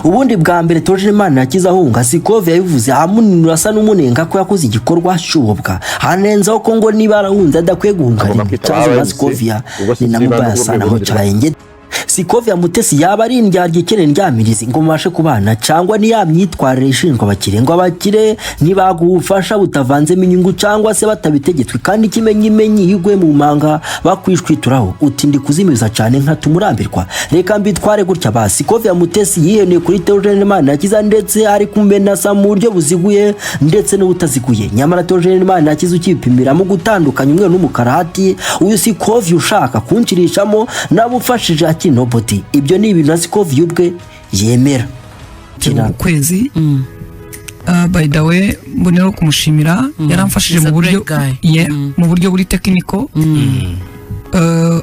ubundi bwa mbere Theogene Manirakiza ahunga Sikovia yabivuze amunura asa n'umunenga ko yakoze igikorwa cyubwa hanenzaho ko ngo niba arahunze adakwiye guhunga icyazo Sikovia ni namubaya sana ho cyarenge Sikovia Mutesi yaba ari indyarya ikene ndyamirizi ngo mubashe kubana cyangwa ni yamyitwarire ishinjwa abakire ngo abakire nibagufasha butavanzemo inyungu cyangwa se batabitegetswe kandi kimenyimenyi yigwe mu manga bakwishwituraho uti ndi kuzimiza cyane nka tumurambirwa reka mbitware gutya ba Sikovia Mutesi yiheneye kuri Theogene Manirakiza ndetse ari kumena sa mu buryo buziguye ndetse n'ubutaziguye nyamara Theogene Manirakiza ukipimira mu gutandukanya umwe n'umukara hati uyu Sikovia ushaka kuncirishamo nabufashije akino boti ibyo ni ibintu Sikovia ubwe yemera kwezi by the way mbonero kumushimira yaramfashije mu buryo buri technical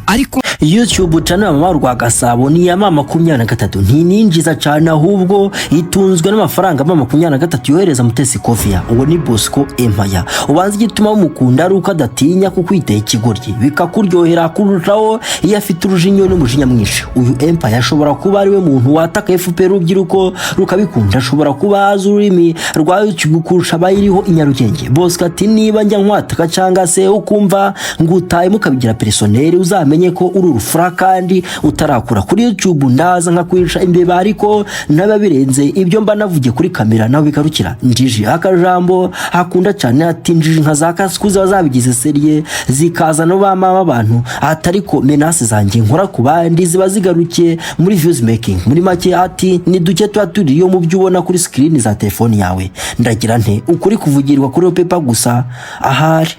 ariko YouTube channel mama rwa Gasabo ni ya mama 23 ntininjiza cyane ahubwo itunzwe n'amafaranga mama 23 yohereza Mutesi Sikovia uwo ni Bosco Empire ubanza igituma umukunda ari uko adatinya kukwiteye ikigoryi bikakuryohera kurushaho iyo afite urujinyo n'umujinya mwinshi uyu Empire ashobora kuba ari we muntu wataka FPR urubyiruko rukabikunda ashobora kuba azi ururimi rwa YouTube kurusha abayiriho inyarugenge Bosco ati niba njya nkwataka cyangwa se ukumva ngutaye mukabigira personnel uzamenye ko urufura kandi utarakura kuri YouTube ndaza nkakwirisha imbeba ariko nababirenze ibyo mba navuge kuri kamera naho bikarukira njiji akajambo hakunda cyane ati njiji nka zakaskuza zabigize serie zikaza no bamama abantu atariko menace zanjye nkora ku bandi ziba zigarukiye muri views making muri make ati ni duke twaturiyo mu byo ubona kuri screen za telefone yawe ndagira nte ukuri kuvugirwa kuri paper gusa ahari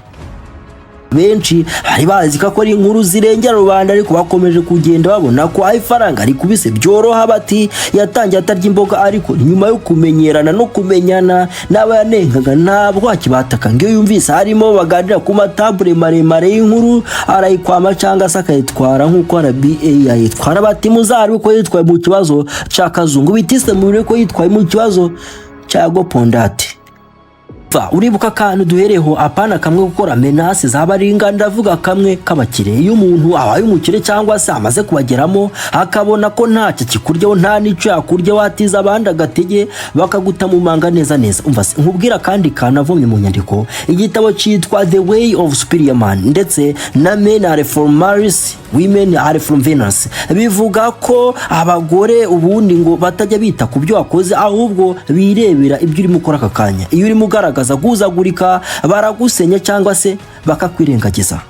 benshi hari bazi ko ari inkuru zirengera rubanda ariko bakomeje kugenda babona ko ifaranga ari kubise byoroha bati yatangiye atarya imboga ariko nyuma yo kumenyerana no kumenyana n'abanengaga ntabwo akibataka ngiyo yumvise harimo baganira ku matabure maremare y'inkuru arayikwama cyangwa se akayitwara nk'uko RBA yitwara bati muzari ko yitwaye mu kibazo cy'akazungu bitise mu bire ko yitwaye mu kibazo cya Gopondate uribuka kantu duhereho apana kamwe gukora menace zabaringa ndavuga kamwe kabakire iyo umuntu abaye umukire cyangwa se amaze kubageramo akabona ko ntacyo kikuryaho nta nico yakurya watiza abandi agatege bakaguta mu manga neza umva nkubwira kandi kanavomye mu nyandiko igitabo cyitwa The Way of Superior Man ndetse na Men Are From Mars Women Are From Venus bivuga ko abagore ubundi ngo batajya bita ku byo wakoze ahubwo birebera ibyo urimo ukora akakanya iyo urimo ugaragaza guzagurika baragusenya cyangwa se bakakwirengagiza